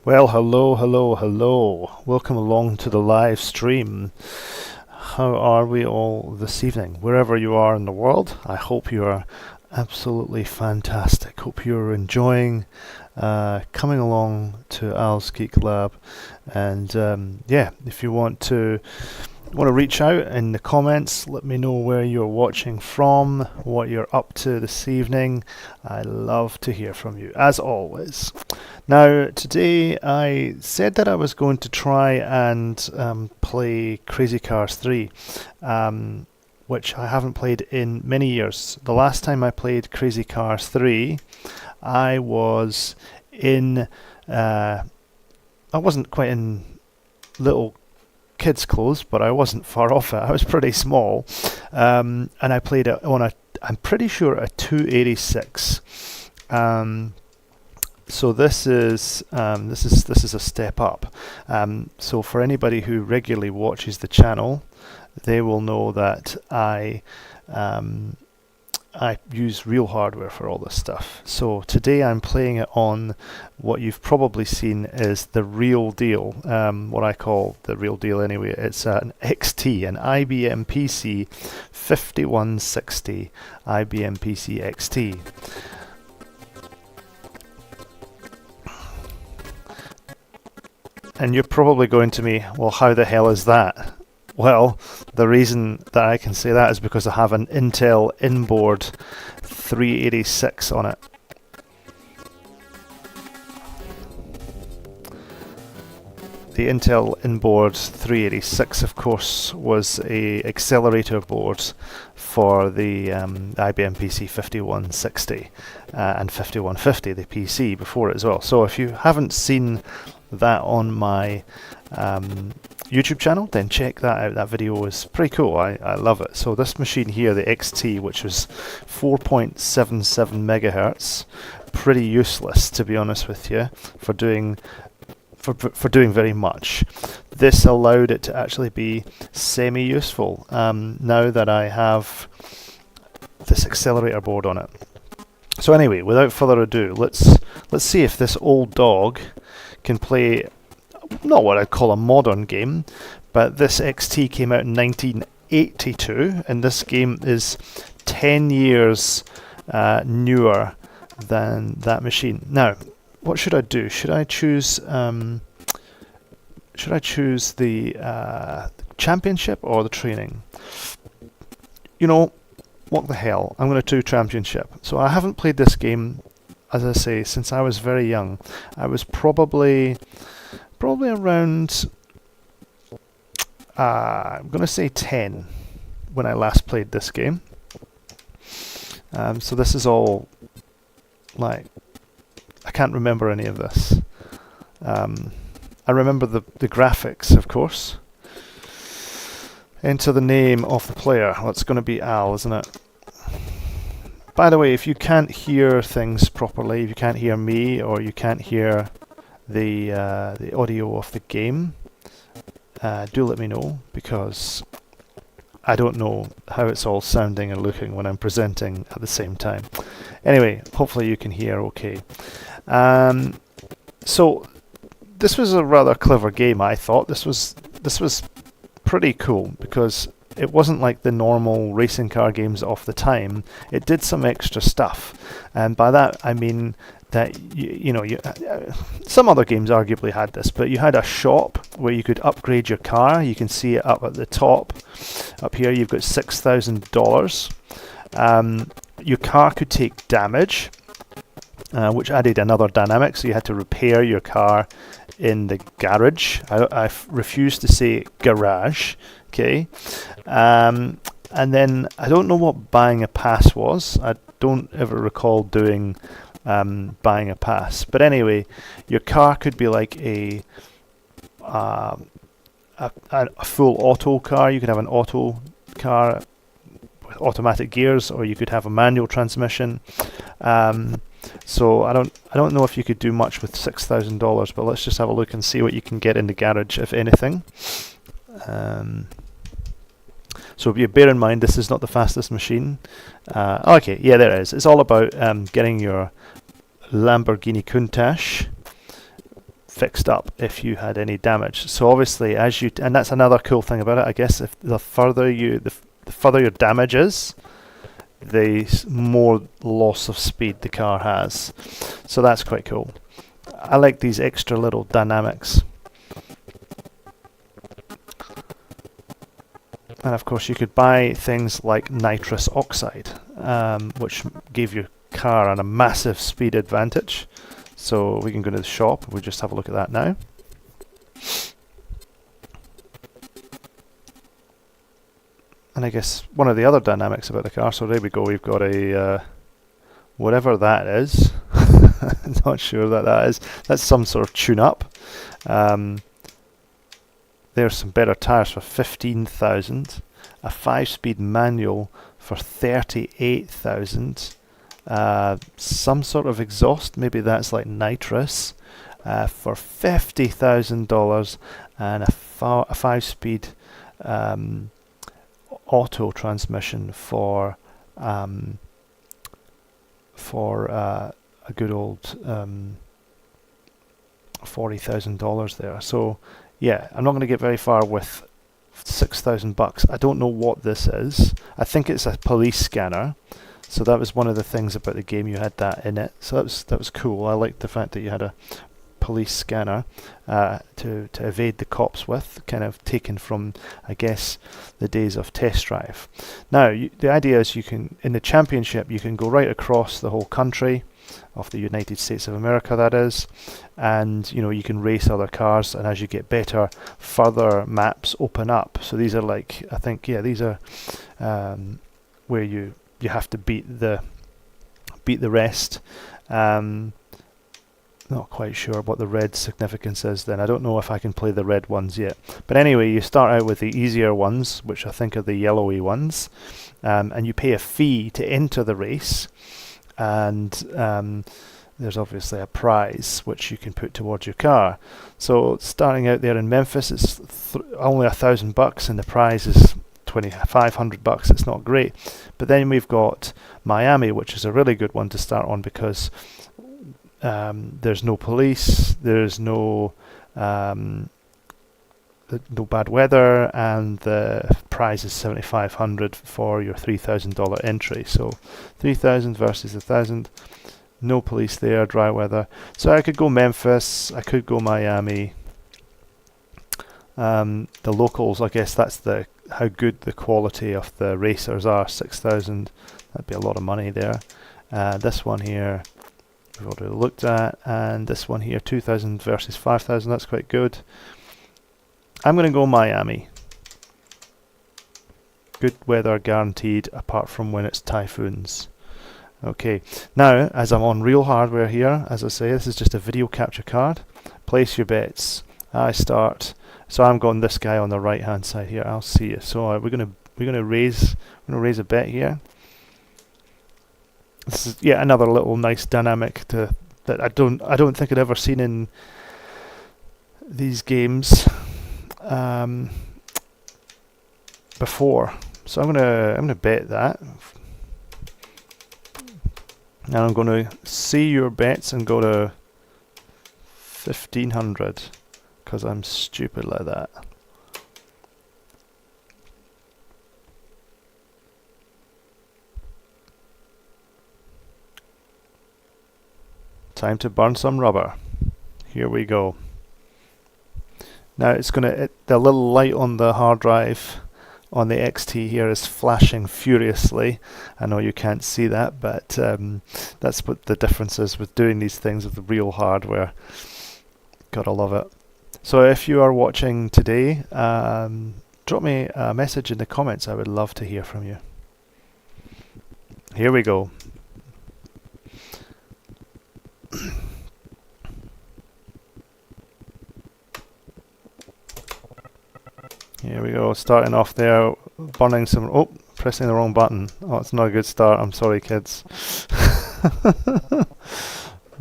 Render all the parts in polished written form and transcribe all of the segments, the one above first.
Well, hello. Welcome along to the live stream. How are we all this evening? Wherever you are in the world, I hope you are absolutely fantastic. Hope you're enjoying coming along to Al's Geek Lab. And yeah, if you want to reach out in the comments, let me know where you're watching from, what you're up to this evening. I love to hear from you, as always. Now, today I said that I was going to try and play Crazy Cars 3, which I haven't played in many years. The last time I played Crazy Cars 3, I was I wasn't quite in little kids' clothes, but I wasn't far off it. I was pretty small, and I played it on I'm pretty sure a 286. So this is a step up. So for anybody who regularly watches the channel, they will know that I use real hardware for all this stuff. So today I'm playing it on what you've probably seen is the real deal, what I call the real deal anyway. It's an XT, an IBM PC 5160 IBM PC XT. And you're probably going to me, well, how the hell is that? Well, the reason that I can say that is because I have an Intel inboard 386 on it. The Intel inboard 386, of course, was a accelerator board for the IBM PC 5160 and 5150, the PC before it as well. So if you haven't seen that on my YouTube channel, then check that out. That video is pretty cool. I love it. So this machine here, the XT, which was 4.77 megahertz, pretty useless, to be honest with you, for doing very much. This allowed it to actually be semi-useful now that I have this accelerator board on it. So anyway, without further ado, let's see if this old dog can play not what I'd call a modern game, but this XT came out in 1982, and this game is 10 years newer than that machine. Now, what should I do? Should I choose the championship or the training? You know, what the hell? I'm going to do championship. So I haven't played this game, as I say, since I was very young. I was probably around I'm going to say 10 when I last played this game. So this is all like, I can't remember any of this. I remember the graphics, of course. Enter the name of the player. Well, it's going to be Al, isn't it? By the way, if you can't hear things properly, if you can't hear me, or you can't hear the audio of the game, do let me know, because I don't know how it's all sounding and looking when I'm presenting at the same time. Anyway, hopefully you can hear okay. So this was a rather clever game, I thought. This was pretty cool because it wasn't like the normal racing car games of the time. It did some extra stuff, and by that I mean that some other games arguably had this, but you had a shop where you could upgrade your car. You can see it up at the top. Up here you've got $6,000. Your car could take damage, which added another dynamic, so you had to repair your car in the garage. I refuse to say garage, okay? And then I don't know what buying a pass was. I don't ever recall doing buying a pass. But anyway, your car could be like a full auto car. You could have an auto car with automatic gears, or you could have a manual transmission. So I don't know if you could do much with $6,000, but let's just have a look and see what you can get in the garage, if anything. So bear in mind, this is not the fastest machine. Okay, yeah, there it is. It's all about getting your Lamborghini Countach fixed up if you had any damage. So obviously, as you and that's another cool thing about it, I guess. If the further your damage is, the more loss of speed the car has. So that's quite cool. I like these extra little dynamics. And of course you could buy things like nitrous oxide, which gave your car a massive speed advantage. So we can go to the shop, we'll just have a look at that now. And I guess one of the other dynamics about the car, so there we go, we've got a, whatever that is, not sure that is, that's some sort of tune-up. There's some better tyres for 15,000, a 5-speed manual for 38,000, some sort of exhaust, maybe that's like nitrous, for $50,000, and a 5-speed auto transmission for a good old $40,000 there. So yeah, I'm not going to get very far with $6,000. I don't know what this is. I think it's a police scanner. So that was one of the things about the game, you had that in it. So that was cool. I liked the fact that you had a police scanner to evade the cops with, kind of taken from, I guess, the days of test drive. Now, the idea is you can, in the championship, you can go right across the whole country of the United States of America, that is, and you know, you can race other cars, and as you get better, further maps open up. So these are like, I think, yeah, these are where you have to beat the rest. Not quite sure what the red significance is then. I don't know if I can play the red ones yet. But anyway, you start out with the easier ones, which I think are the yellowy ones, and you pay a fee to enter the race, and there's obviously a prize which you can put towards your car. So starting out there in Memphis, it's only $1,000, and the prize is $2,500. It's not great. But then we've got Miami, which is a really good one to start on, because there's no police, there's no bad weather, and the prize is $7,500 for your $3,000 entry. So 3,000 versus 1,000. No police there, dry weather. So I could go Memphis, I could go Miami. The locals, I guess that's how good the quality of the racers are. 6,000, that'd be a lot of money there. This one here we've already looked at, and this one here, 2,000 versus 5,000, that's quite good. I'm going to go Miami. Good weather guaranteed, apart from when it's typhoons. Okay, now as I'm on real hardware here, as I say, this is just a video capture card. Place your bets. I start. So I'm going this guy on the right hand side here. I'll see you. So we're gonna raise a bet here. This is yet another little nice dynamic that I don't think I'd ever seen in these games before. So I'm gonna bet that, and I'm gonna see your bets and go to 1,500 because I'm stupid like that. Time to burn some rubber. Here we go. Now it's the little light on the hard drive on the XT here is flashing furiously. I know you can't see that, but that's what the difference is with doing these things with the real hardware. Gotta love it. So if you are watching today, drop me a message in the comments. I would love to hear from you. Here we go. Here we go, starting off there, burning some, oh, pressing the wrong button. Oh, it's not a good start, I'm sorry kids.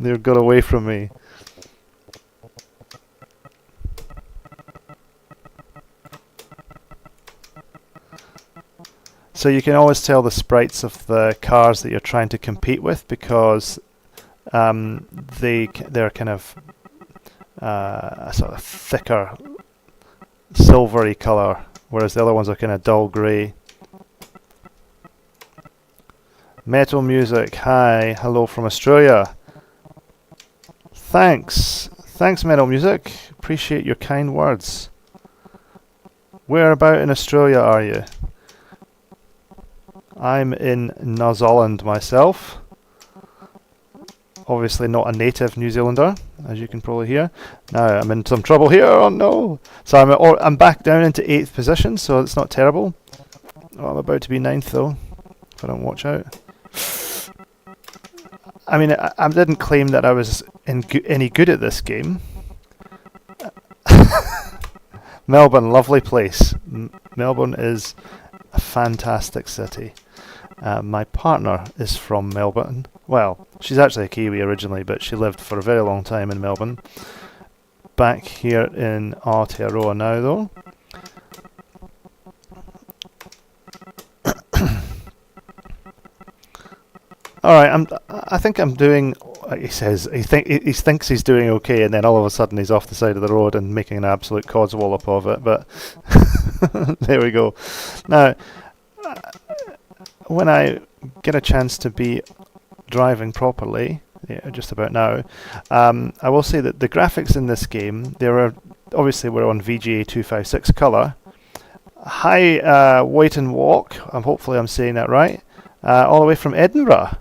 They got away from me. So you can always tell the sprites of the cars that you're trying to compete with, because they're kind of a sort of thicker silvery colour, whereas the other ones are kind of dull grey. Metal Music, hi, hello from Australia. Thanks Metal Music, appreciate your kind words. Where about in Australia are you? I'm in New Zealand myself. Obviously not a native New Zealander, as you can probably hear. Now I'm in some trouble here, oh no! So I'm back down into 8th position, so it's not terrible. Oh, I'm about to be 9th though, if I don't watch out. I mean, I didn't claim that I was any good at this game. Melbourne, lovely place. Melbourne is a fantastic city. My partner is from Melbourne. Well, she's actually a Kiwi originally, but she lived for a very long time in Melbourne. Back here in Aotearoa now, though. All right, I think I'm doing. He says he thinks he's doing okay, and then all of a sudden he's off the side of the road and making an absolute codswallop of it. But there we go. Now, when I get a chance to be driving properly, yeah, just about now, I will say that the graphics in this game, obviously we're on VGA 256 color. Hi, Wait and Walk. Hopefully I'm saying that right. All the way from Edinburgh.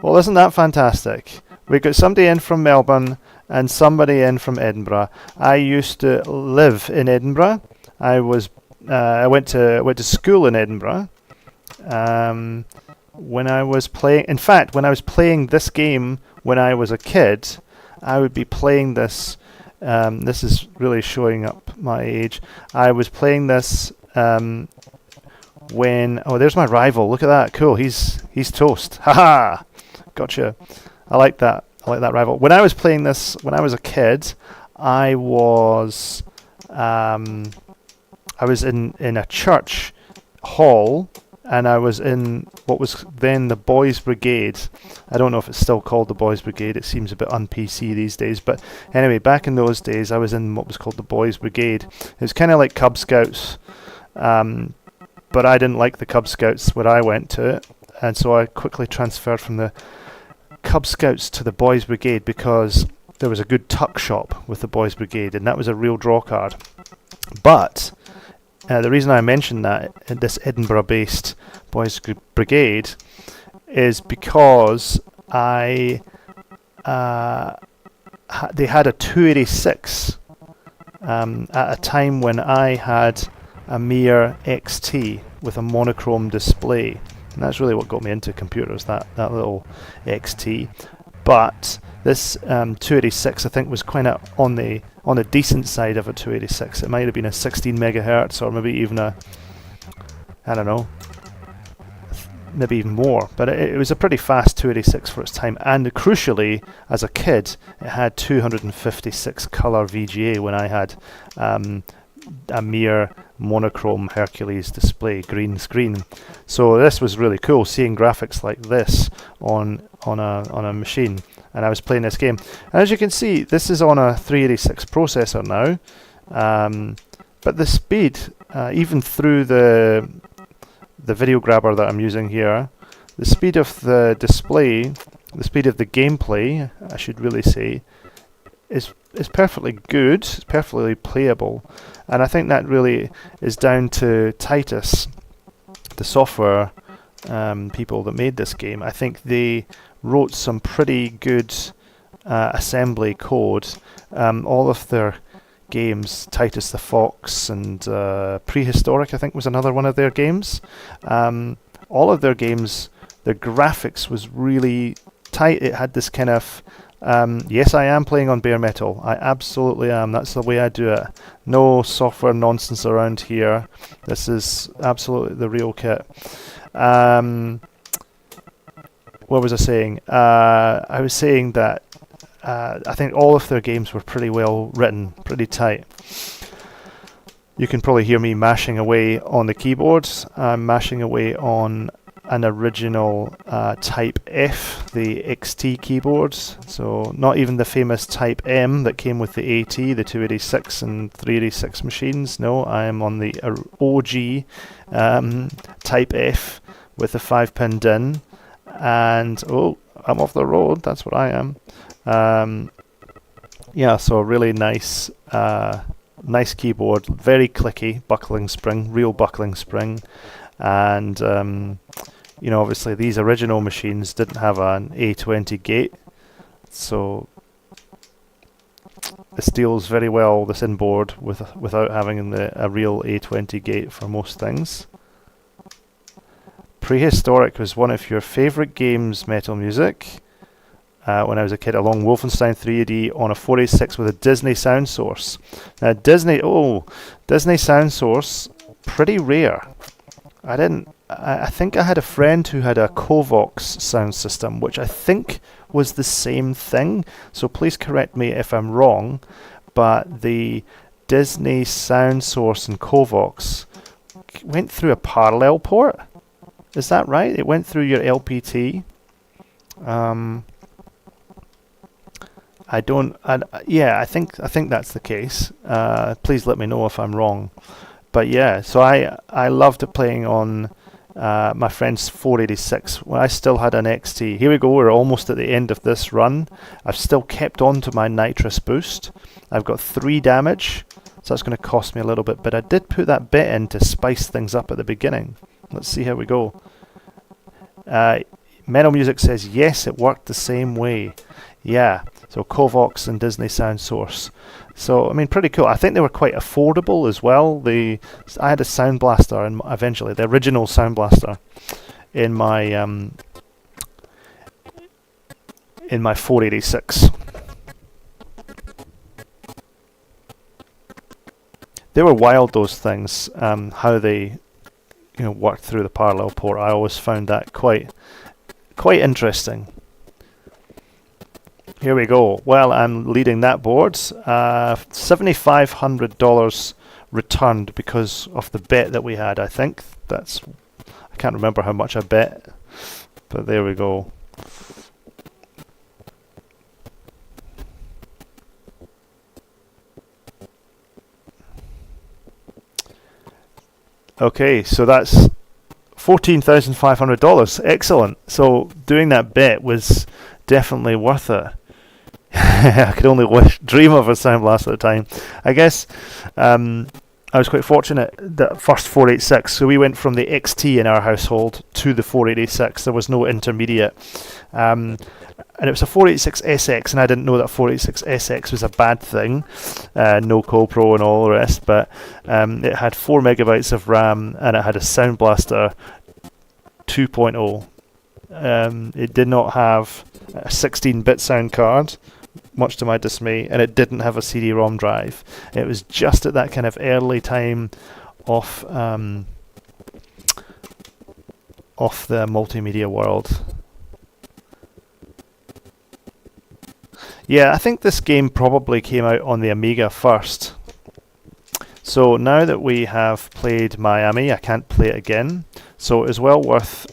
Well, isn't that fantastic? We've got somebody in from Melbourne and somebody in from Edinburgh. I used to live in Edinburgh. I went to school in Edinburgh. When I was playing, in fact, when I was playing this game when I was a kid, I would be playing this. This is really showing up my age. I was playing this when. Oh, there's my rival. Look at that. Cool. He's toast. Haha. Gotcha. I like that. I like that rival. When I was playing this when I was a kid, I was in a church hall, and I was in what was then the Boys Brigade. I don't know if it's still called the Boys Brigade. It seems a bit un-PC these days. But anyway, back in those days, I was in what was called the Boys Brigade. It was kind of like Cub Scouts, but I didn't like the Cub Scouts where I went to, and so I quickly transferred from the Cub Scouts to the Boys Brigade because there was a good tuck shop with the Boys Brigade, and that was a real draw card. But the reason I mentioned that this Edinburgh-based Boys Brigade is because they had a 286 at a time when I had a mere XT with a monochrome display. And that's really what got me into computers, that little XT. But this 286, I think, was kind of on the decent side of a 286. It might have been a 16 megahertz, or maybe even I don't know, maybe even more. But it was a pretty fast 286 for its time. And crucially, as a kid, it had 256 color VGA when I had a mere monochrome Hercules display, green screen. So this was really cool, seeing graphics like this on a machine. And I was playing this game. And as you can see, this is on a 386 processor now. But the speed, even through the video grabber that I'm using here, the speed of the display, the speed of the gameplay, I should really say, is perfectly good. It's perfectly playable, and I think that really is down to Titus, the software people that made this game. I think they wrote some pretty good assembly code. All of their games, Titus the Fox and Prehistoric, I think, was another one of their games. All of their games, the graphics was really tight. It had this kind of yes, I am playing on bare metal. I absolutely am. That's the way I do it. No software nonsense around here. This is absolutely the real kit. What was I saying? I was saying that I think all of their games were pretty well written, pretty tight. You can probably hear me mashing away on the keyboard. I'm mashing away on an original Type F, the XT keyboards. So not even the famous Type M that came with the AT, the 286 and 386 machines. No, I am on the OG Type F with the 5-pin DIN. And oh, I'm off the road. That's what I am. Yeah, so a really nice nice keyboard, very clicky, buckling spring, real buckling spring. And you know, obviously these original machines didn't have an A20 gate, so this deals very well, this inboard, without having a real A20 gate for most things. Prehistoric was one of your favourite games, Metal Music, when I was a kid, along Wolfenstein 3D on a 486 with a Disney sound source. Now Disney sound source, pretty rare. I think I had a friend who had a Covox sound system, which I think was the same thing, so please correct me if I'm wrong, but the Disney sound source and Covox went through a parallel port. Is that right? It went through your LPT. Yeah, I think that's the case. Please let me know if I'm wrong. But yeah, so I loved playing on my friend's 486 when I still had an XT. Here we go, we're almost at the end of this run. I've still kept on to my nitrous boost. I've got 3 damage, so that's going to cost me a little bit, but I did put that bit in to spice things up at the beginning. Let's see how we go. Metal Music says, yes, it worked the same way. Yeah, so Covox and Disney Sound Source. So, I mean, pretty cool. I think they were quite affordable as well. I had a Sound Blaster, and eventually, the original Sound Blaster, in my 486. They were wild, those things. How they, worked through the parallel port. I always found that quite interesting. Here we go. Well, I'm leading that board. $7,500 returned because of the bet that we had. I think I can't remember how much I bet, but there we go. Okay, so that's $14,500. Excellent. So doing that bet was definitely worth it. I could only dream of a Sound Blaster at the time. I guess I was quite fortunate that first 486, so we went from the XT in our household to the 486. There was no intermediate. And it was a 486 SX, and I didn't know that 486 SX was a bad thing. No CoPro and all the rest, but it had 4 megabytes of RAM, and it had a Sound Blaster 2.0. It did not have a 16-bit sound card, much to my dismay, and it didn't have a CD-ROM drive. It was just at that kind of early time of the multimedia world. Yeah, I think this game probably came out on the Amiga first. So now that we have played Miami, I can't play it again. So it is well worth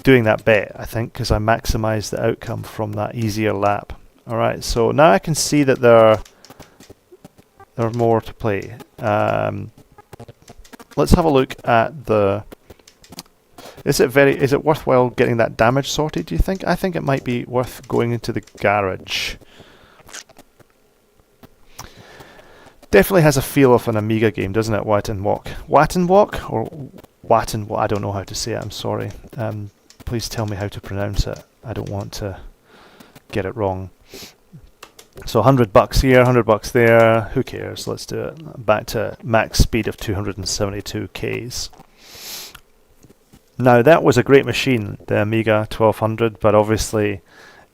doing that bet, I think, because I maximised the outcome from that easier lap. Alright, so now I can see that there are more to play. Let's have a look at the... Is it worthwhile getting that damage sorted, do you think? I think it might be worth going into the garage. Definitely has a feel of an Amiga game, doesn't it? Wattenwalk. Wattenwalk? Or Wattenwalk? I don't know how to say it, I'm sorry. Please tell me how to pronounce it. I don't want to get it wrong. So $100 here, $100 there. Who cares? Let's do it. Back to max speed of 272 Ks. Now that was a great machine, the Amiga 1200, but obviously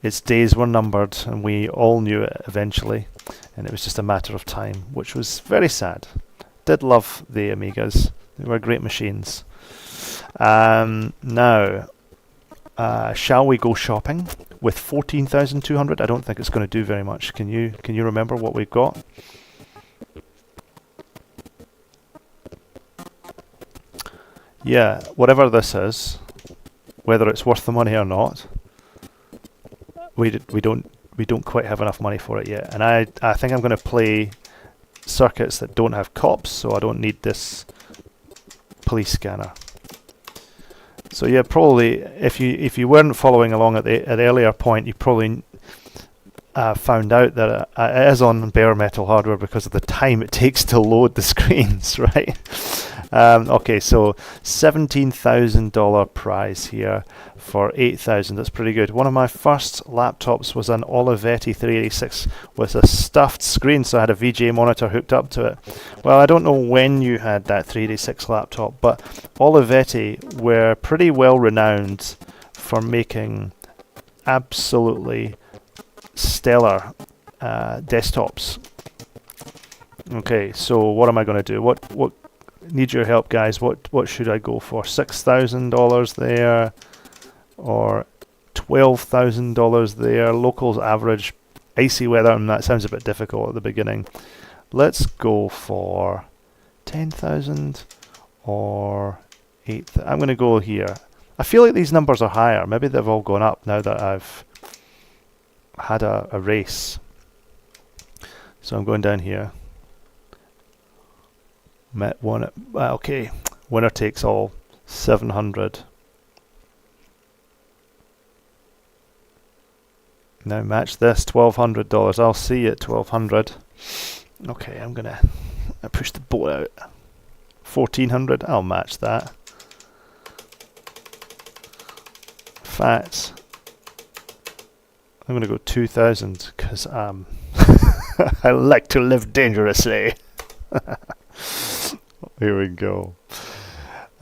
its days were numbered, and we all knew it eventually, and it was just a matter of time, which was very sad. Did love the Amigas. They were great machines. Now, shall we go shopping with 14,200? I don't think it's going to do very much. Can you remember what we've got? Yeah, whatever this is, whether it's worth the money or not, we don't quite have enough money for it yet. And I think I'm going to play circuits that don't have cops, so I don't need this police scanner. So yeah, probably if you weren't following along at the earlier point, you probably found out that it is on bare metal hardware because of the time it takes to load the screens, right? Okay, so $17,000 prize here for 8,000. That's pretty good. One of my first laptops was an Olivetti 386 with a stuffed screen, so I had a VGA monitor hooked up to it. Well, I don't know when you had that 386 laptop, but Olivetti were pretty well renowned for making absolutely stellar desktops. Okay, so what am I going to do? What need your help, guys? What should I go for? $6,000 there, or $12,000 there? Locals average, icy weather, and that sounds a bit difficult at the beginning. Let's go for 10,000 or 8,000. I'm going to go here. I feel like these numbers are higher. Maybe they've all gone up now that I've had a race. So I'm going down here. Met one. Okay, winner takes all. 700. Now match this. $1,200. I'll see you at 1,200. Okay, I'm gonna push the boat out. 1,400. I'll match that. Fats. I'm gonna go 2,000 because I like to live dangerously. Here we go.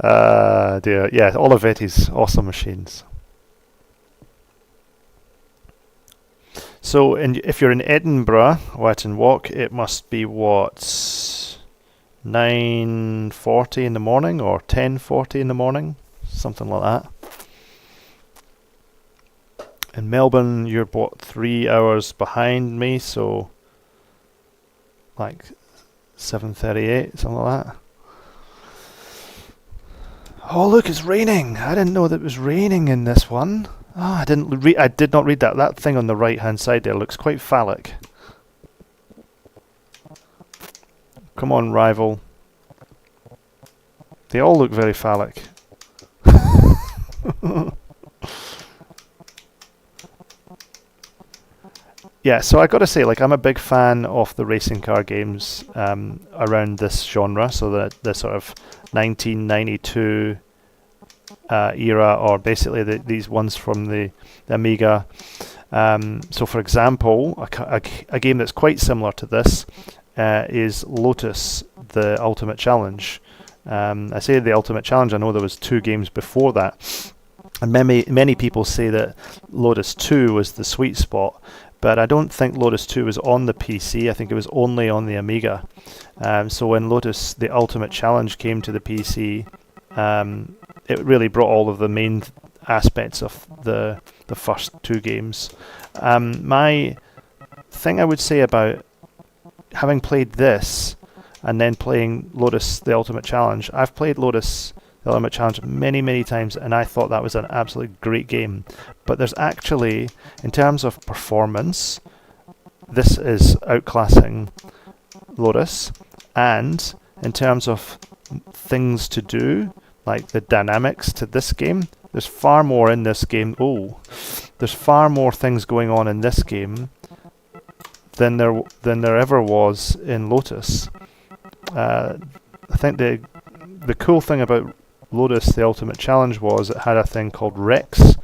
Dear, yeah, Olivetti's awesome machines. So, if you're in Edinburgh, Watton Walk, it must be what, 9:40 in the morning or 10:40 in the morning, something like that. In Melbourne, you're what, 3 hours behind me, so like 7:38, something like that. Oh look, it's raining. I didn't know that it was raining in this one. Oh, I did not read that. That thing on the right hand side there looks quite phallic. Come on, rival. They all look very phallic. Yeah, so I got to say, like, I'm a big fan of the racing car games around this genre. So the sort of 1992 era, or basically these ones from the Amiga. So, for example, a game that's quite similar to this is Lotus: The Ultimate Challenge. I say the Ultimate Challenge. I know there was 2 games before that, and many people say that Lotus 2 was the sweet spot. But I don't think Lotus 2 was on the PC. I think it was only on the Amiga. So when Lotus: The Ultimate Challenge came to the PC, it really brought all of the main aspects of the first 2 games. My thing I would say about having played this and then playing Lotus: The Ultimate Challenge, I've played Lotus: The Ultimate Challenge many times, and I thought that was an absolutely great game. But there's actually, in terms of performance, this is outclassing Lotus, and in terms of things to do, like the dynamics to this game, there's far more in this game. There's far more things going on in this game than there ever was in Lotus. I think the cool thing about Lotus: The Ultimate Challenge was it had a thing called Rex,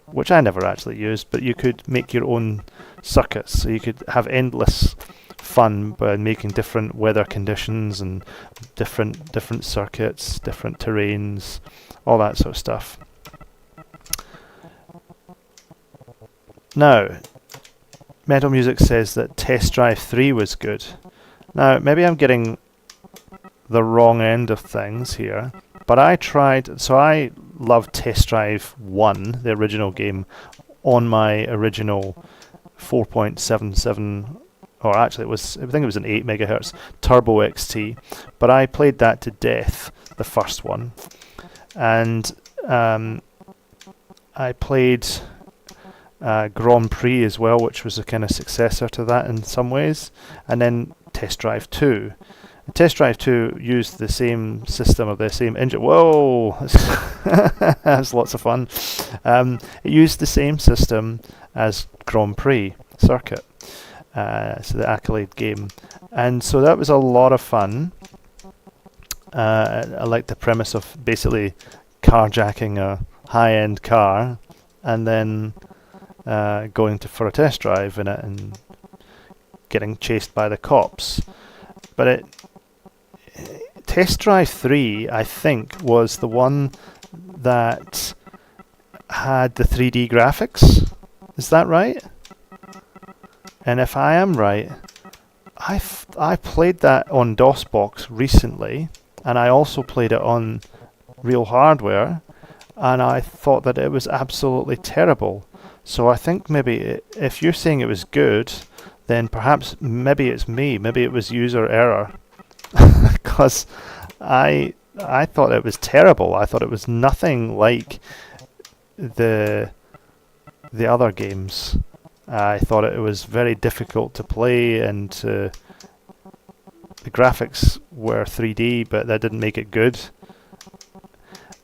which I never actually used, but you could make your own circuits, so you could have endless fun by making different weather conditions and different circuits, different terrains, all that sort of stuff. Now, Metal Music says that Test Drive 3 was good. Now, maybe I'm getting the wrong end of things here, but I loved Test Drive 1, the original game, on my original 4.77, or actually I think it was an 8 megahertz Turbo XT, but I played that to death, the first one. and I played Grand Prix as well, which was a kind of successor to that in some ways, and then Test Drive 2. And Test Drive 2 used the same system, or the same engine. Whoa! That's lots of fun. It used the same system as Grand Prix circuit, so the Accolade game, and so that was a lot of fun. I liked the premise of basically carjacking a high-end car and then going for a test drive in it and getting chased by the cops. But Test Drive 3, I think, was the one that had the 3D graphics. Is that right? And if I am right, I played that on DOSBox recently, and I also played it on real hardware, and I thought that it was absolutely terrible. So I think maybe if you're saying it was good, then perhaps maybe it's me. Maybe it was user error, because I thought it was terrible. I thought it was nothing like the other games. I thought it was very difficult to play, and the graphics were 3D, but that didn't make it good.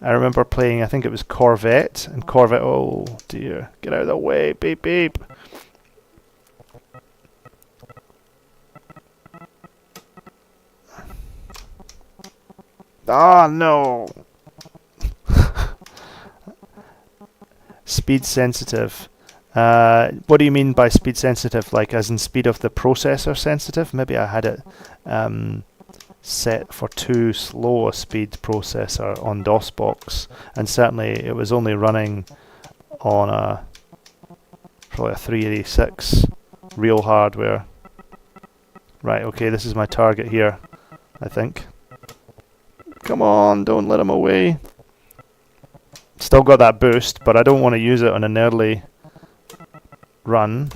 I remember playing, I think it was Corvette, and Corvette, oh dear, get out of the way, beep beep. Ah, no! Speed sensitive. What do you mean by speed sensitive? Like as in speed of the processor sensitive? Maybe I had it set for too slow a speed processor on DOSBox, and certainly it was only running on probably a 386 real hardware. Right, okay, this is my target here, I think. Come on, don't let him away. Still got that boost, but I don't want to use it on an early run.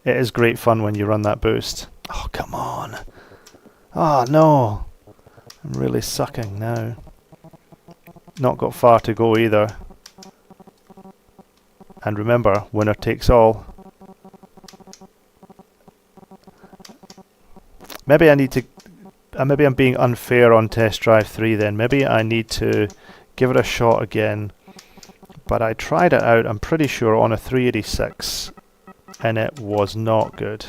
It is great fun when you run that boost. Oh, come on. Oh, no. I'm really sucking now. Not got far to go either. And remember, winner takes all. Maybe I need to... maybe I'm being unfair on Test Drive 3 then. Maybe I need to give it a shot again. But I tried it out, I'm pretty sure, on a 386. And it was not good.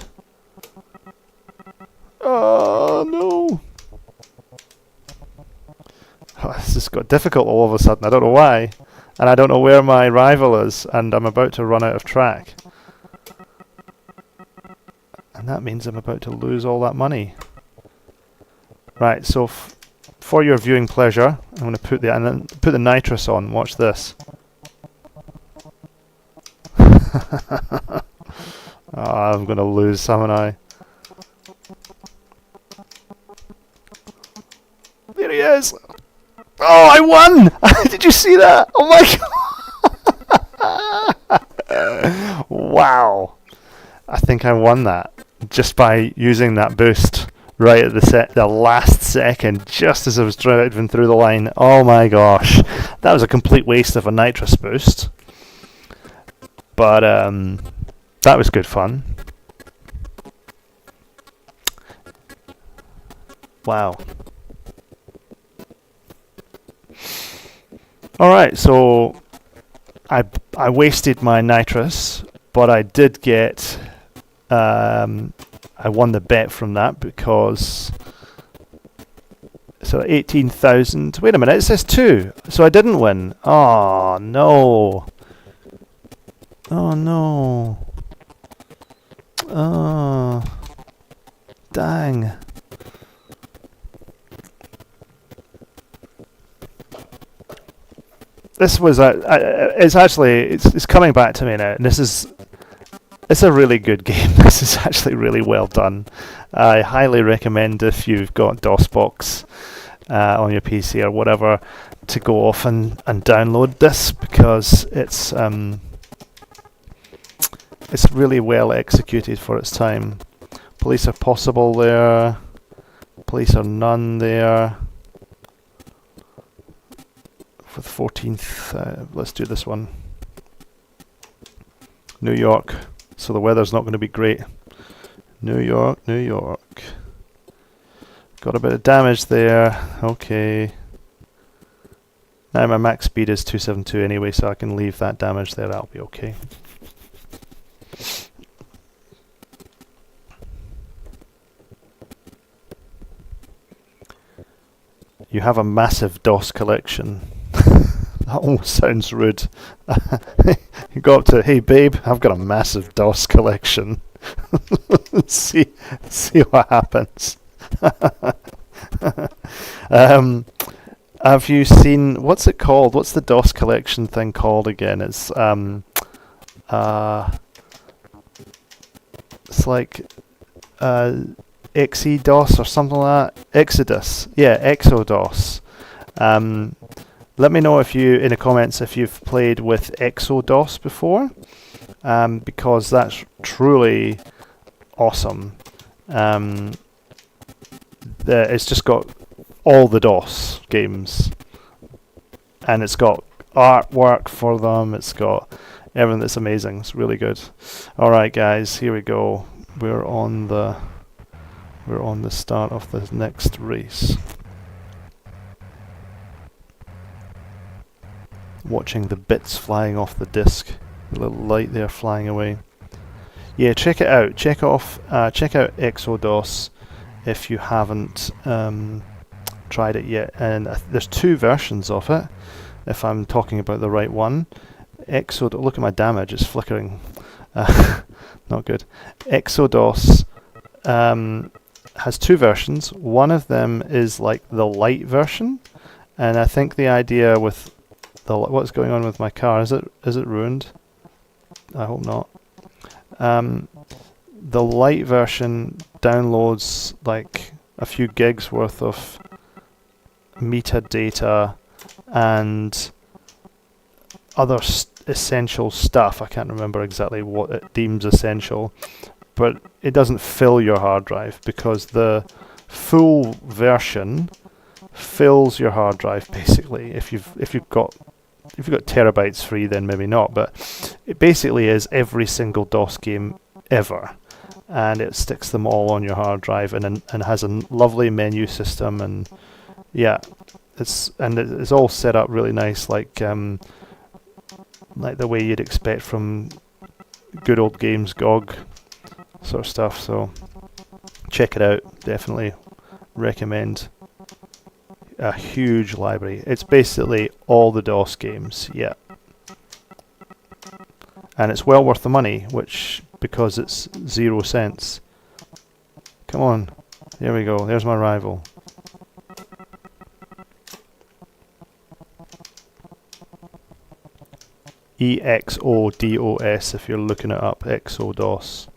Oh, no. Oh, this has got difficult all of a sudden. I don't know why. And I don't know where my rival is. And I'm about to run out of track. And that means I'm about to lose all that money. Right, so for your viewing pleasure, I'm going to put the nitrous on. Watch this. Oh, I'm going to lose, haven't I? There he is! Oh, I won! Did you see that? Oh my god! Wow! I think I won that just by using that boost right at the last second, just as I was driving through the line. Oh my gosh! That was a complete waste of a nitrous boost. But that was good fun. Wow. Alright, so I wasted my nitrous, but I did get I won the bet from that because so 18,000. Wait a minute, it says 2. So I didn't win. Oh no. Oh no. Oh. Dang. This was it's coming back to me now, and it's a really good game. This is actually really well done. I highly recommend, if you've got DOSBox on your PC or whatever, to go off and download this, because it's really well executed for its time. Police are possible there. Police are none there. for the 14th. Let's do this one. New York. So the weather's not going to be great. New York, New York. Got a bit of damage there. Okay. Now my max speed is 272 anyway, so I can leave that damage there. That'll be okay. You have a massive DOS collection. That almost sounds rude. You go up to, hey babe, I've got a massive DOS collection. see what happens. Have you seen, what's it called? What's the DOS collection thing called again? It's like XeDOS or something like that. Exodus. Yeah, Exodus. Let me know if you, in the comments, if you've played with Exodus before, because that's truly awesome. It's just got all the DOS games, and it's got artwork for them. It's got everything that's amazing. It's really good. All right, guys, here we go. We're on the start of the next race. Watching the bits flying off the disc, the little light there flying away. Yeah, check it out. Check out Exodus if you haven't tried it yet. And there's two versions of it, if I'm talking about the right one. Look at my damage; it's flickering. Not good. Exodus has two versions. One of them is like the light version, and I think the idea with what's going on with my car, is it ruined? I hope not. The light version downloads like a few gigs worth of metadata and other essential stuff. I can't remember exactly what it deems essential, but it doesn't fill your hard drive, because the full version fills your hard drive basically. If you've got terabytes free, then maybe not, but it basically is every single DOS game ever, and it sticks them all on your hard drive, and has a lovely menu system, and yeah, it's all set up really nice, like the way you'd expect from good old games GOG sort of stuff. So check it out, definitely recommend. A huge library. It's basically all the DOS games, yeah. And it's well worth the money, because it's 0 cents. Come on, there we go, there's my rival. EXODOS if you're looking it up, Exodus.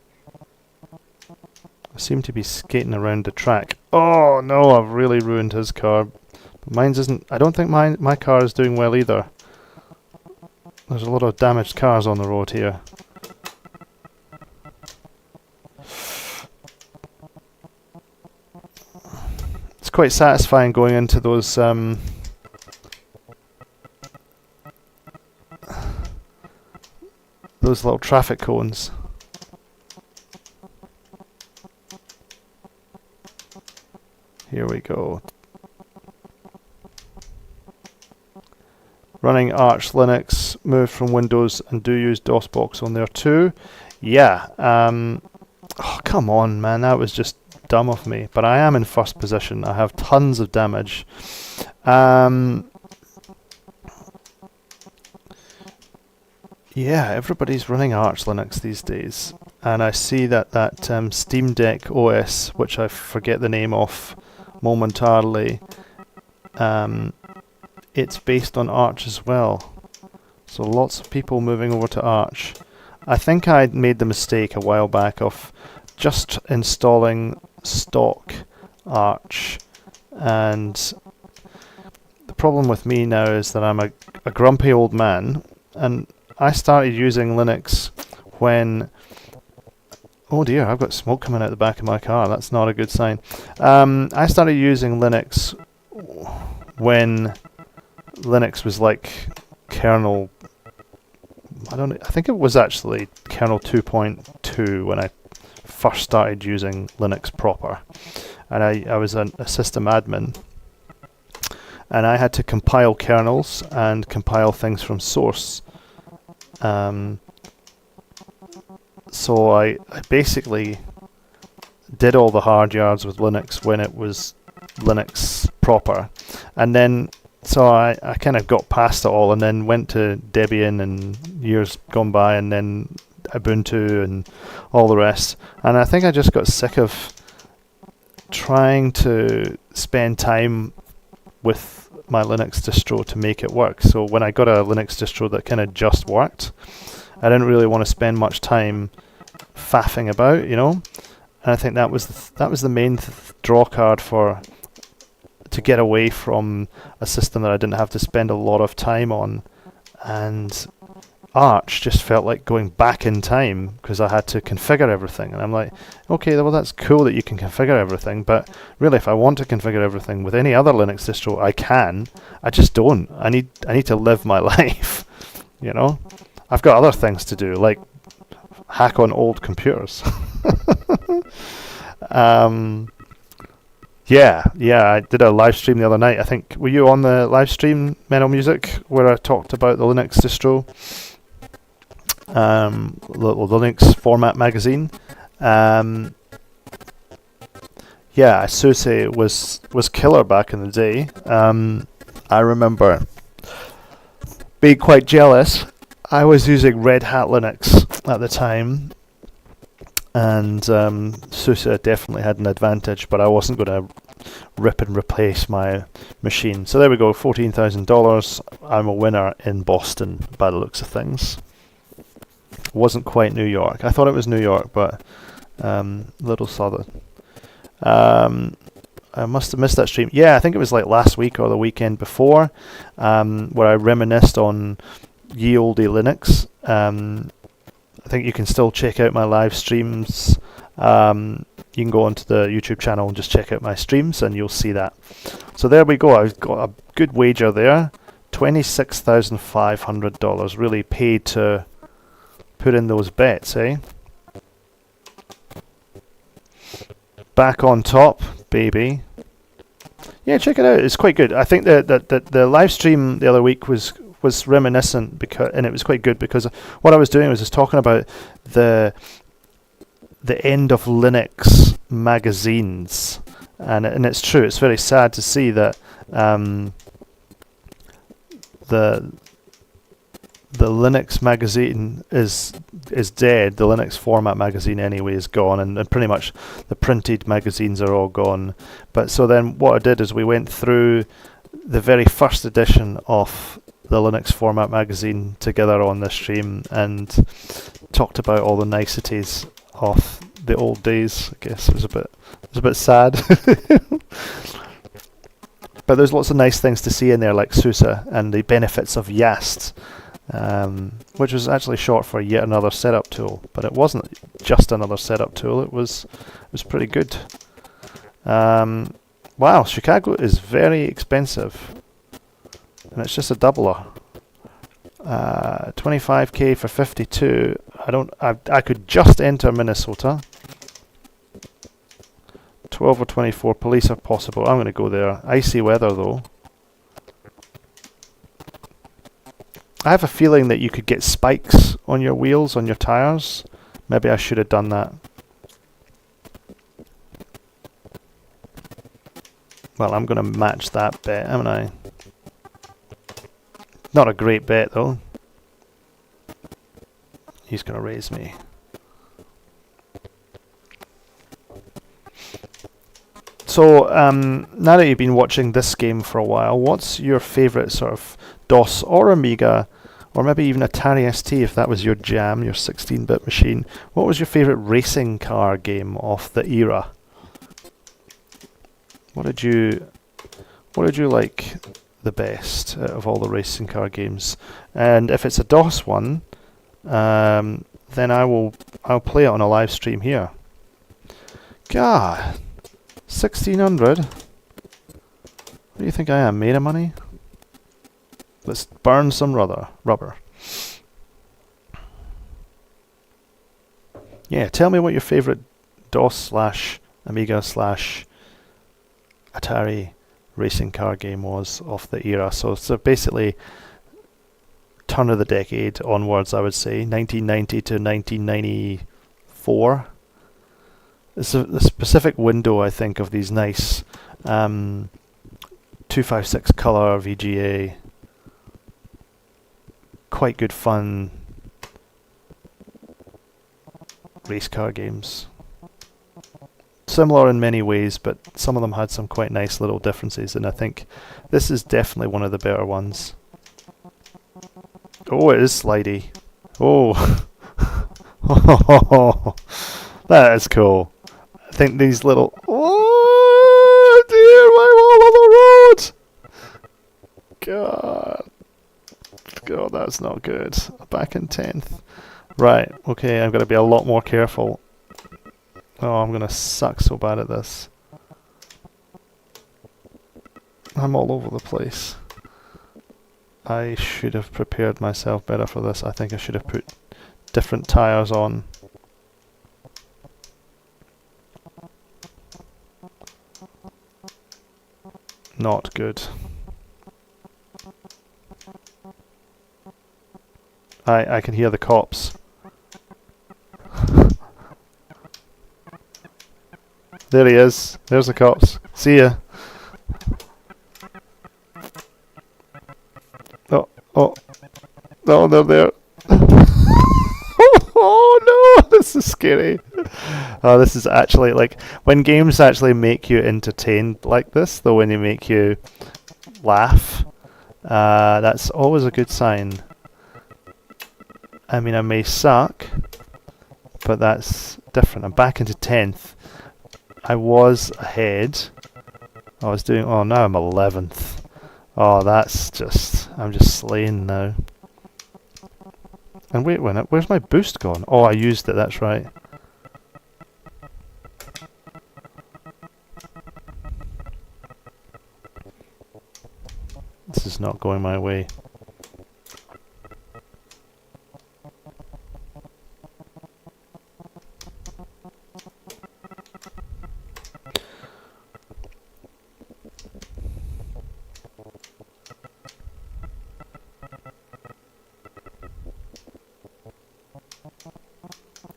I seem to be skating around the track. Oh no, I've really ruined his car. Mine's isn't. I don't think my car is doing well either. There's a lot of damaged cars on the road here. It's quite satisfying going into those little traffic cones. Here we go. Running Arch Linux, moved from Windows, and do use DOSBox on there too. Yeah, oh, come on man, that was just dumb of me. But I am in first position, I have tons of damage. Yeah, everybody's running Arch Linux these days. And I see that Steam Deck OS, which I forget the name of momentarily, it's based on Arch as well. So lots of people moving over to Arch. I think I made the mistake a while back of just installing stock Arch, and the problem with me now is that I'm a grumpy old man, and I started using Linux when... Oh dear, I've got smoke coming out the back of my car. That's not a good sign. I started using Linux when Linux was like kernel, I think it was actually kernel 2.2 when I first started using Linux proper. And I was a system admin, and I had to compile kernels and compile things from source. So I basically did all the hard yards with Linux when it was Linux proper, and then so I kind of got past it all and then went to Debian and years gone by, and then Ubuntu and all the rest. And I think I just got sick of trying to spend time with my Linux distro to make it work. So when I got a Linux distro that kind of just worked, I didn't really want to spend much time faffing about, you know. And I think that was the main draw card to get away from a system that I didn't have to spend a lot of time on. And Arch just felt like going back in time because I had to configure everything. And I'm like, okay, well that's cool that you can configure everything, but really if I want to configure everything with any other Linux distro, I can. I just don't. I need to live my life, you know. I've got other things to do, like hack on old computers. Yeah, I did a live stream the other night. I think, were you on the live stream, Mental Music, where I talked about the Linux distro, the Linux format magazine? Yeah, SUSE was killer back in the day. I remember being quite jealous. I was using Red Hat Linux at the time, and SUSE definitely had an advantage, but I wasn't going to rip and replace my machine. So there we go, $14,000. I'm a winner in Boston by the looks of things. Wasn't quite New York. I thought it was New York, but little southern. I must have missed that stream. Yeah, I think it was like last week or the weekend before, where I reminisced on ye olde Linux. I think you can still check out my live streams. You can go onto the YouTube channel and just check out my streams and you'll see that. So there we go. I've got a good wager there. $26,500. Really paid to put in those bets, eh? Back on top, baby. Yeah, check it out. It's quite good. I think that the live stream the other week was reminiscent, and it was quite good because what I was doing was just talking about the end of Linux magazines, and it's true. It's very sad to see that the Linux magazine is dead. The Linux format magazine anyway is gone, and pretty much the printed magazines are all gone. But so then what I did is we went through the very first edition of the Linux format magazine together on this stream and talked about all the niceties of the old days. I guess it was a bit sad. But there's lots of nice things to see in there, like SUSE and the benefits of YAST, which was actually short for yet another setup tool, but it wasn't just another setup tool. It was pretty good. Wow, Chicago is very expensive, and it's just a doubler. 25k for 52. I could just enter Minnesota. 12 or 24 police are possible. I'm going to go there. Icy weather though. I have a feeling that you could get spikes on your wheels, on your tires. Maybe I should have done that. Well, I'm going to match that bet, haven't I? Not a great bet though. He's going to raise me. So, now that you've been watching this game for a while, what's your favourite sort of DOS or Amiga, or maybe even Atari ST if that was your jam, your 16-bit machine? What was your favourite racing car game of the era? What did you like the best out of all the racing car games? And if it's a DOS one, then I'll play it on a live stream here. God, 1600. What do you think I am, made of money? Let's burn some rubber. Yeah, tell me what your favourite DOS slash Amiga slash Atari racing car game was of the era. So basically, turn of the decade onwards, I would say, 1990 to 1994. It's a specific window, I think, of these nice 256 colour VGA, quite good fun race car games. Similar in many ways, but some of them had some quite nice little differences, and I think this is definitely one of the better ones. Oh, it is slidey. Oh, that is cool. I think these little... Oh dear, I'm all on the road! God, that's not good. Back in 10th. Right, okay, I'm going to be a lot more careful. Oh, I'm going to suck so bad at this. I'm all over the place. I should have prepared myself better for this. I think I should have put different tyres on. Not good. I can hear the cops. There he is. There's the cops. See ya. Oh, they're there. Oh no, this is scary. Oh, this is actually like when games actually make you entertained like this, though, when they make you laugh, that's always a good sign. I mean, I may suck, but that's different. I'm back into 10th. I was ahead. I was doing... Oh, now I'm 11th. Oh, that's just... I'm just slaying now. And wait a minute, where's my boost gone? Oh, I used it, that's right. This is not going my way.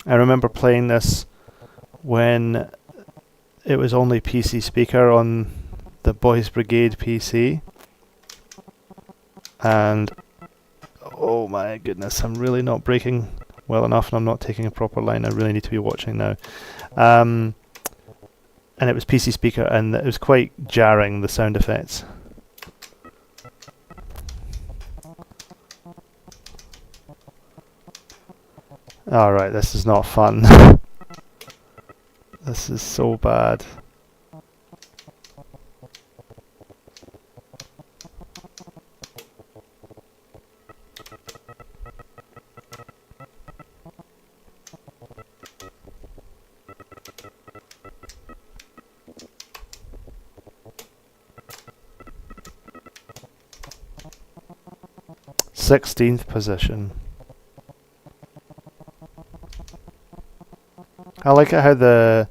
I remember playing this when it was only PC speaker on the Boys Brigade PC, and oh my goodness, I'm really not braking well enough and I'm not taking a proper line. I really need to be watching now. And it was PC speaker and it was quite jarring, the sound effects. Alright, this is not fun. This is so bad. Sixteenth position. I like it how the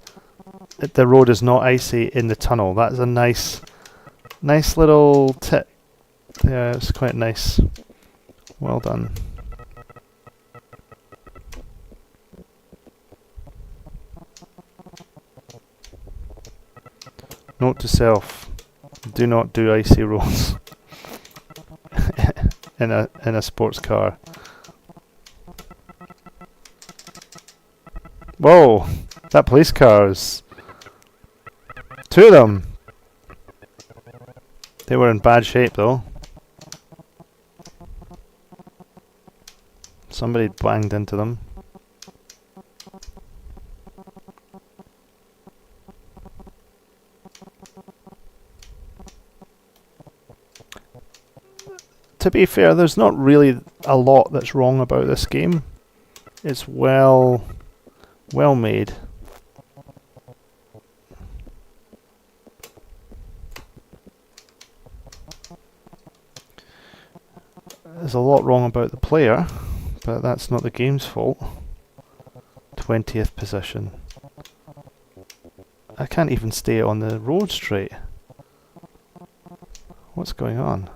road is not icy in the tunnel. That's a nice little tip. Yeah, it's quite nice. Well done. Note to self: do not do icy roads in a sports car. Whoa! That police car is... Two of them! They were in bad shape though. Somebody banged into them. To be fair, there's not really a lot that's wrong about this game. It's well made. There's a lot wrong about the player, but that's not the game's fault. 20th position. I can't even stay on the road straight. What's going on?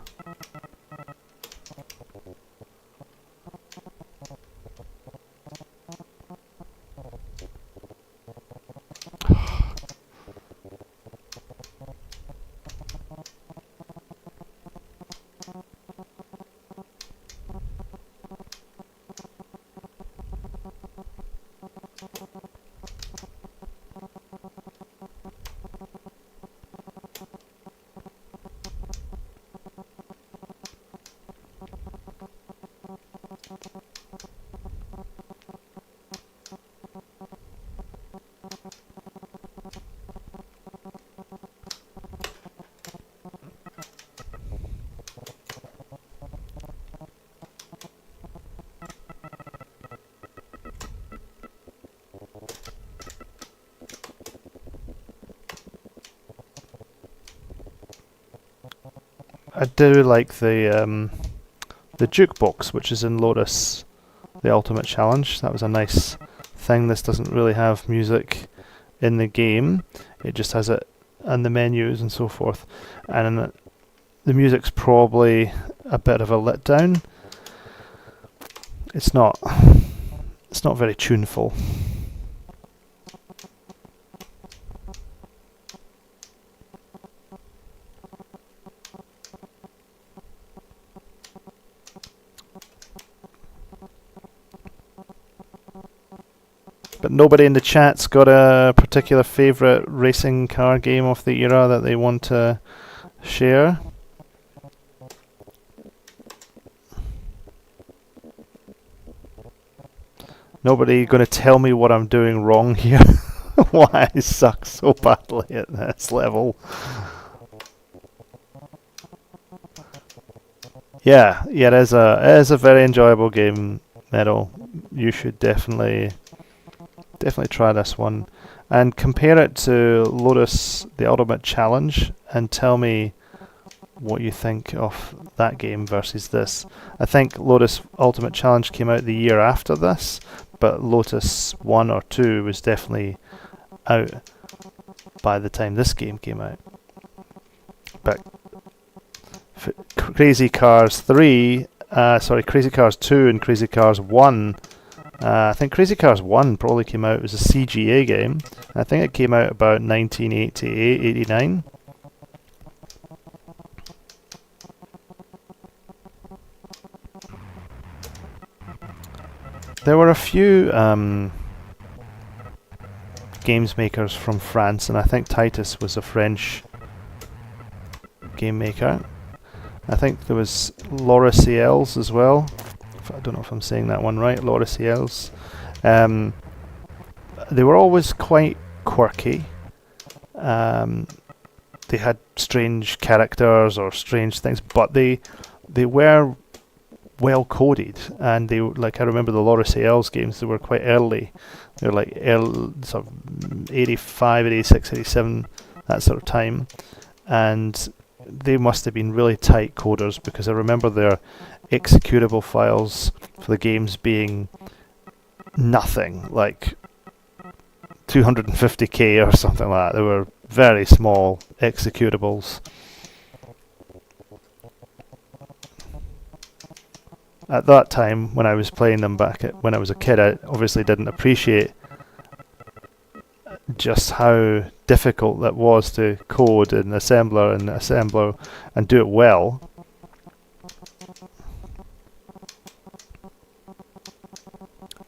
I do like the jukebox, which is in Lotus, the Ultimate Challenge. That was a nice thing. This doesn't really have music in the game. It just has it in the menus and so forth. And the music's probably a bit of a letdown. It's not very tuneful. But nobody in the chat's got a particular favourite racing car game of the era that they want to share. Nobody going to tell me what I'm doing wrong here? Why I suck so badly at this level. Yeah, it is a very enjoyable game, Meadow. You should definitely try this one and compare it to Lotus the Ultimate Challenge and tell me what you think of that game versus this. I think Lotus Ultimate Challenge came out the year after this, but Lotus 1 or 2 was definitely out by the time this game came out. But Crazy Cars 3, Crazy Cars 2 and Crazy Cars 1, I think Crazy Cars 1 probably came out as a CGA game. I think it came out about 1988-89. There were a few games makers from France, and I think Titus was a French game maker. I think there was Laura Ciels as well. I don't know if I'm saying that one right, Laura Ciels. They were always quite quirky. They had strange characters or strange things, but they were well coded, and they like I remember the Laura Ciels games. They were quite early. They were like early, sort of 85, 86, 87, that sort of time, and they must have been really tight coders because I remember their executable files for the games being nothing, like 250k or something like that. They were very small executables. At that time, when I was playing them when I was a kid, I obviously didn't appreciate just how difficult that was to code in assembler and do it well.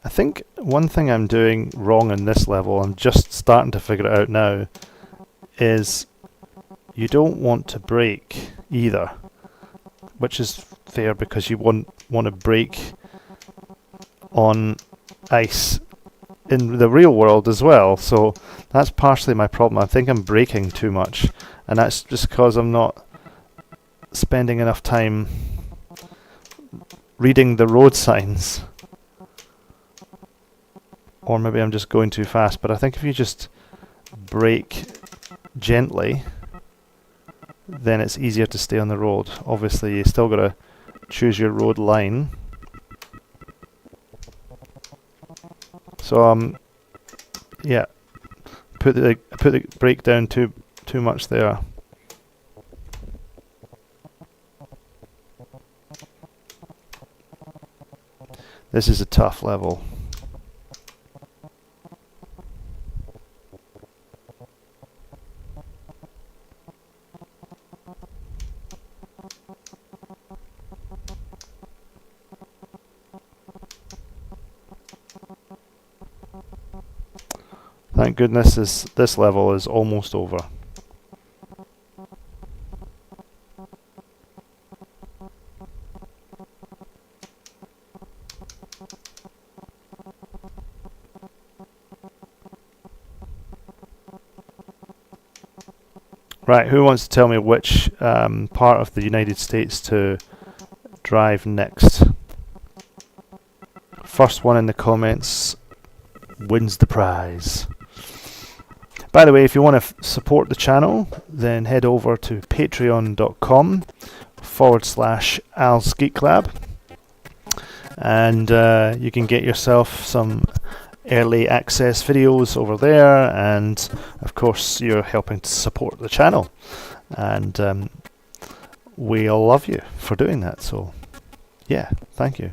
I think one thing I'm doing wrong in this level, I'm just starting to figure it out now, is you don't want to brake either, which is fair because you want to brake on ice in the real world as well, so that's partially my problem. I think I'm braking too much, and that's just because I'm not spending enough time reading the road signs. Or maybe I'm just going too fast, but I think if you just brake gently, then it's easier to stay on the road. Obviously you still got to choose your road line. So yeah, put the brake down too much there. This is a tough level. Thank goodness this level is almost over. Right, who wants to tell me which part of the United States to drive next? First one in the comments wins the prize. By the way, if you want to support the channel, then head over to patreon.com/Al's Geek Lab, and you can get yourself some early access videos over there, and of course you're helping to support the channel, and we all love you for doing that, so yeah, thank you.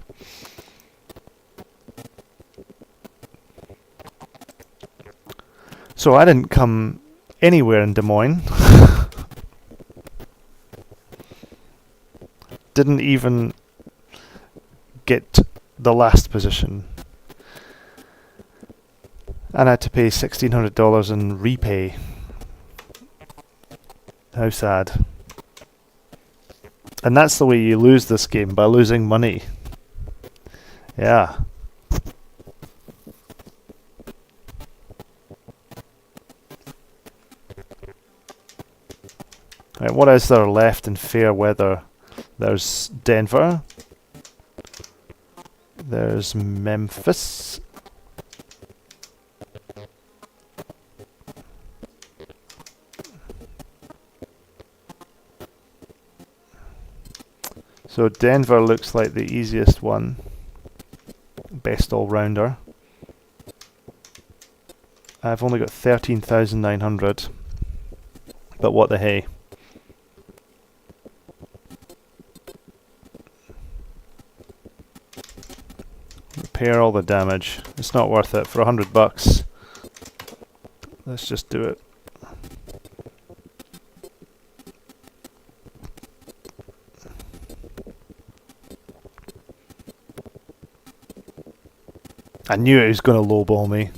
So I didn't come anywhere in Des Moines. Didn't even get the last position. And I had to pay $1,600 in repay. How sad. And that's the way you lose this game, by losing money. Yeah. Right, what is there left in fair weather? There's Denver. There's Memphis. So Denver looks like the easiest one. Best all-rounder. I've only got 13,900. But what the hey. Repair all the damage. It's not worth it for $100. Let's just do it. I knew he was going to lowball me.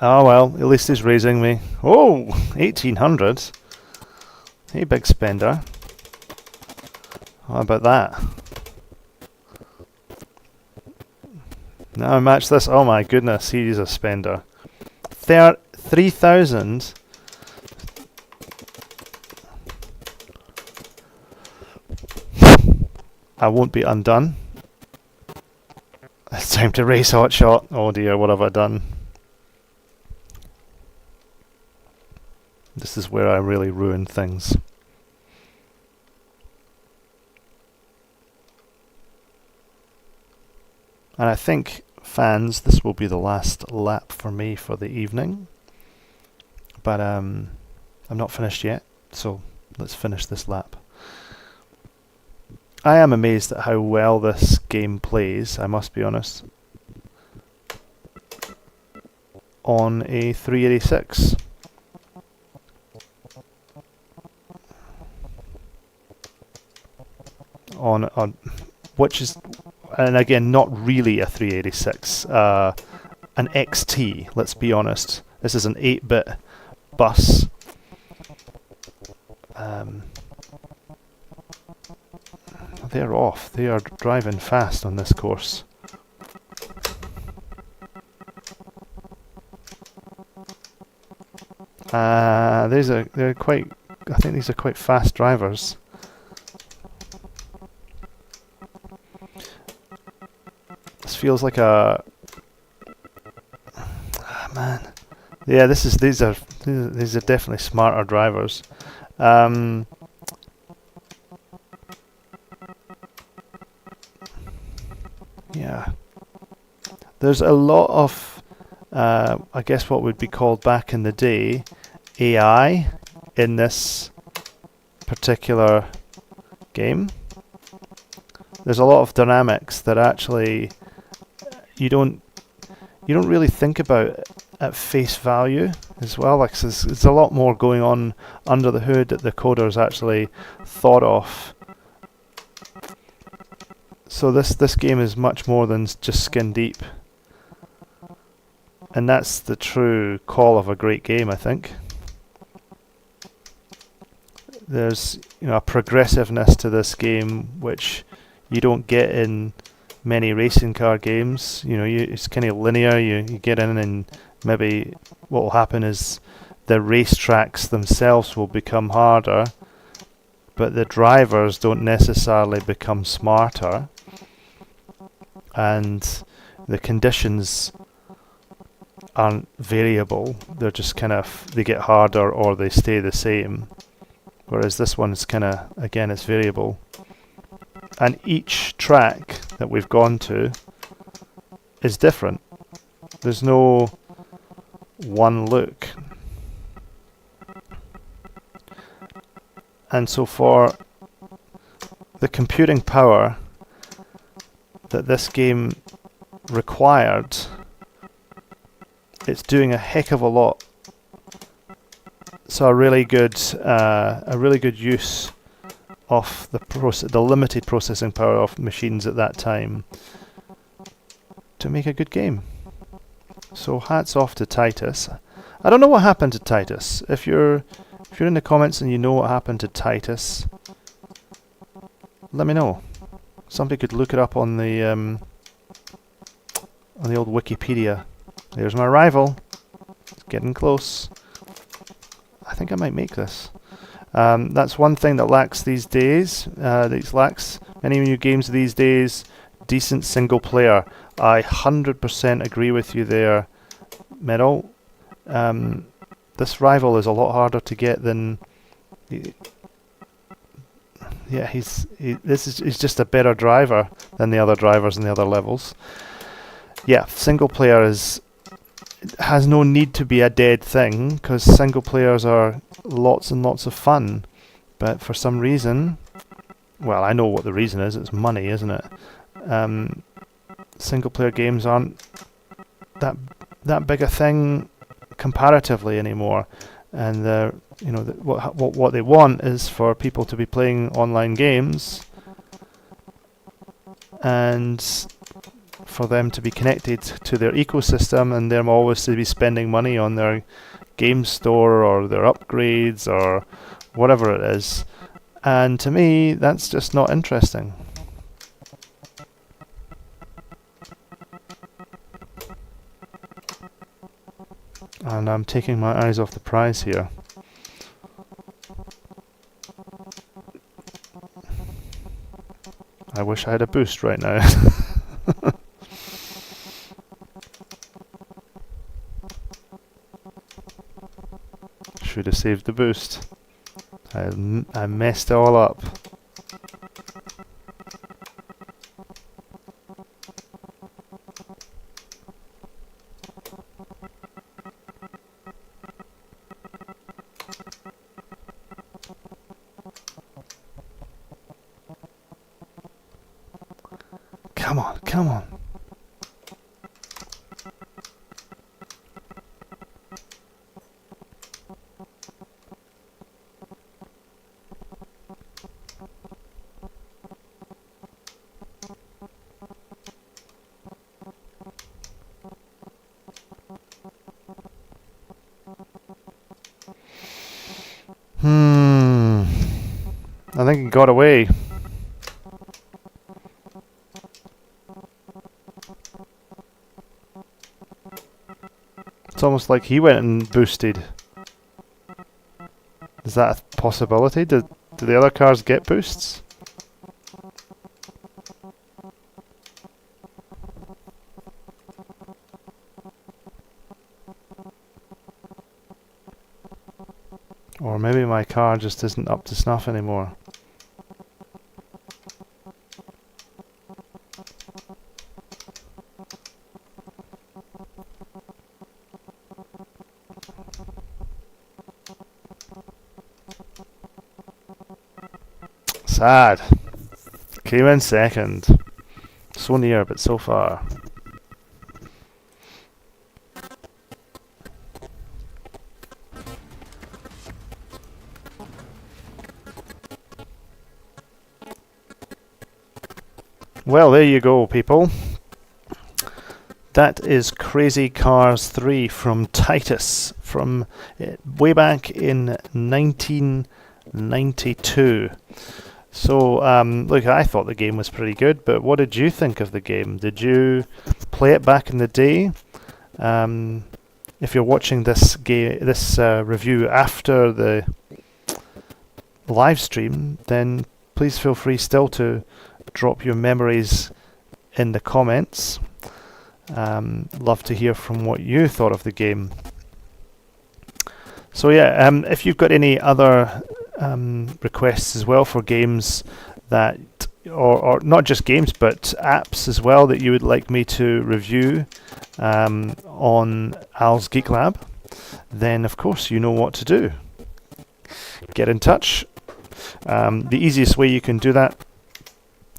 Oh well, at least he's raising me. Oh, 1,800. Hey, big spender. How about that? Now match this. Oh my goodness, he's a spender. 3,000. I won't be undone. It's time to race hotshot. Oh dear, what have I done? This is where I really ruin things. And I think, fans, this will be the last lap for me for the evening. But I'm not finished yet, so let's finish this lap. I am amazed at how well this game plays, I must be honest. On a 386. On which is, and again, not really a 386, an XT, let's be honest. This is an 8-bit bus. They're off. They are driving fast on this course. They're quite. I think these are quite fast drivers. This feels like a man. Yeah, these are definitely smarter drivers. Yeah, there's a lot of I guess what would be called back in the day AI in this particular game. There's a lot of dynamics that actually you don't really think about at face value as well. Like there's a lot more going on under the hood that the coders actually thought of. So this game is much more than just skin deep, and that's the true call of a great game, I think. There's a progressiveness to this game which you don't get in many racing car games. It's kind of linear. You get in, and maybe what will happen is the racetracks themselves will become harder, but the drivers don't necessarily become smarter, and the conditions aren't variable. They're just they get harder or they stay the same. Whereas this one's again, it's variable. And each track that we've gone to is different. There's no one look. And so for the computing power that this game required, it's doing a heck of a lot. So a really good use of the limited processing power of machines at that time to make a good game. So hats off to Titus. I don't know what happened to Titus. If you're in the comments and you know what happened to Titus, let me know. Somebody could look it up on the old Wikipedia. There's my rival. It's getting close. I think I might make this. That's one thing that lacks these days. Lacks many new games these days. Decent single player. I 100% agree with you there, Meadow. This rival is a lot harder to get than. Yeah, he's just a better driver than the other drivers in the other levels. Yeah, single player has no need to be a dead thing, because single players are lots and lots of fun. But for some reason, well, I know what the reason is. It's money, isn't it? Single player games aren't that big a thing comparatively anymore, and what they want is for people to be playing online games and for them to be connected to their ecosystem, and them always to be spending money on their game store or their upgrades or whatever it is. And to me, that's just not interesting. And I'm taking my eyes off the prize here. I wish I had a boost right now. Should have saved the boost. I messed it all up. Come on, come on. I think it got away. It's almost like he went and boosted. Is that a possibility? Do the other cars get boosts? Or maybe my car just isn't up to snuff anymore. Sad. Came in second. So near, but so far. Well, there you go, people. That is Crazy Cars III from Titus from way back in 1992. So, look, I thought the game was pretty good, but what did you think of the game? Did you play it back in the day? If you're watching this review after the live stream, then please feel free still to drop your memories in the comments. Love to hear from what you thought of the game. So yeah, if you've got any other requests as well for games that, or not just games, but apps as well that you would like me to review on Al's Geek Lab, then of course you know what to do. Get in touch. The easiest way you can do that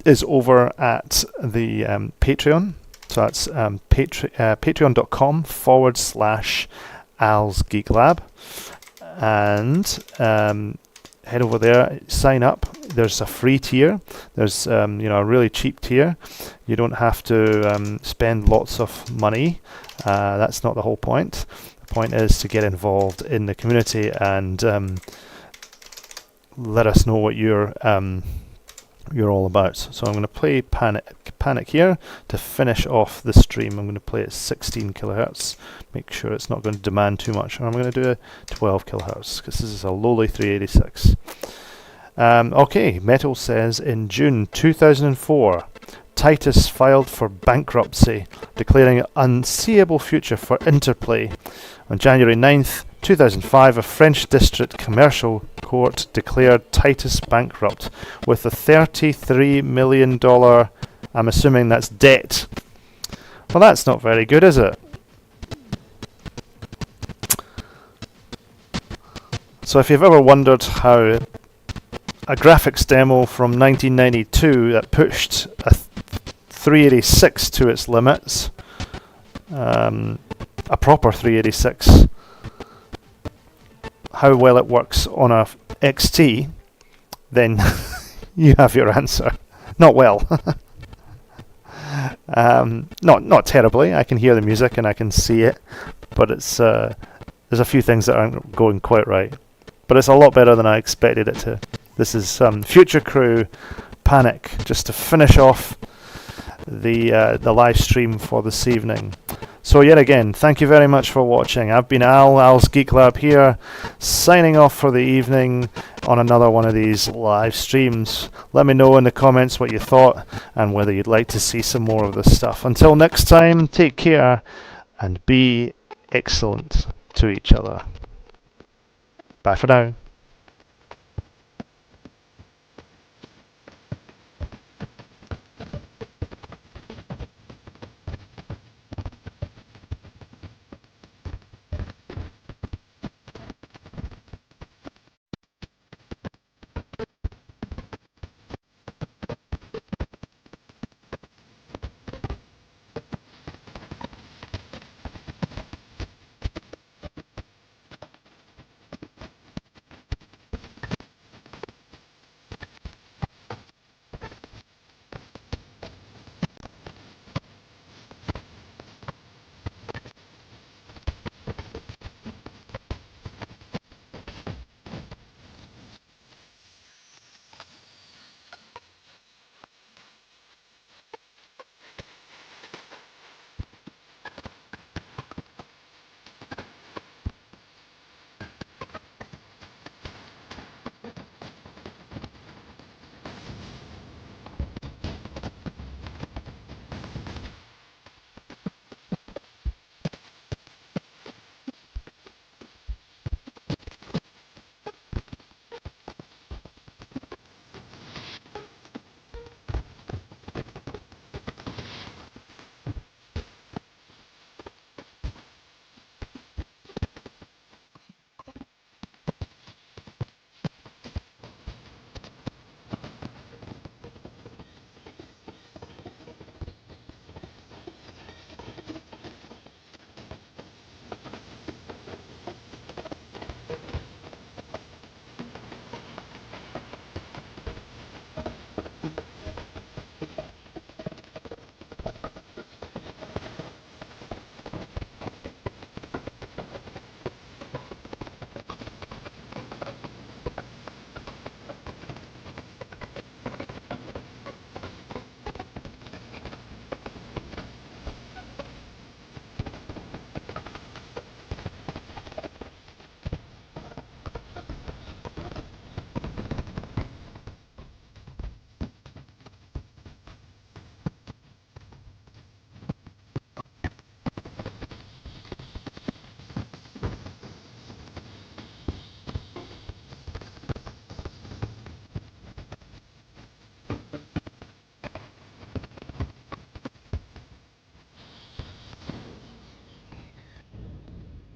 is over at the Patreon. So that's patreon.com/Al's Geek Lab, and head over there, sign up. There's a free tier. There's a really cheap tier. You don't have to spend lots of money. That's not the whole point. The point is to get involved in the community and let us know what you're all about. So I'm going to play Panic here to finish off the stream. I'm going to play at 16 kilohertz. Make sure it's not going to demand too much. And I'm going to do a 12 kilohertz because this is a lowly 386. Okay, Metal says in June 2004, Titus filed for bankruptcy, declaring an unseeable future for Interplay. On January 9th, 2005, a French district commercial court declared Titus bankrupt with a $33 million, I'm assuming that's debt. Well, that's not very good, is it? So if you've ever wondered how a graphics demo from 1992 that pushed a 386 to its limits, a proper 386, how well it works on a XT, then you have your answer. Not well. Not terribly. I can hear the music and I can see it, but it's there's a few things that aren't going quite right. But it's a lot better than I expected it to. This is Future Crew Panic, just to finish off the live stream for this evening. So yet again, thank you very much for watching. I've been Al's Geek Lab here, signing off for the evening on another one of these live streams. Let me know in the comments what you thought and whether you'd like to see some more of this stuff. Until next time, take care and be excellent to each other. Bye for now.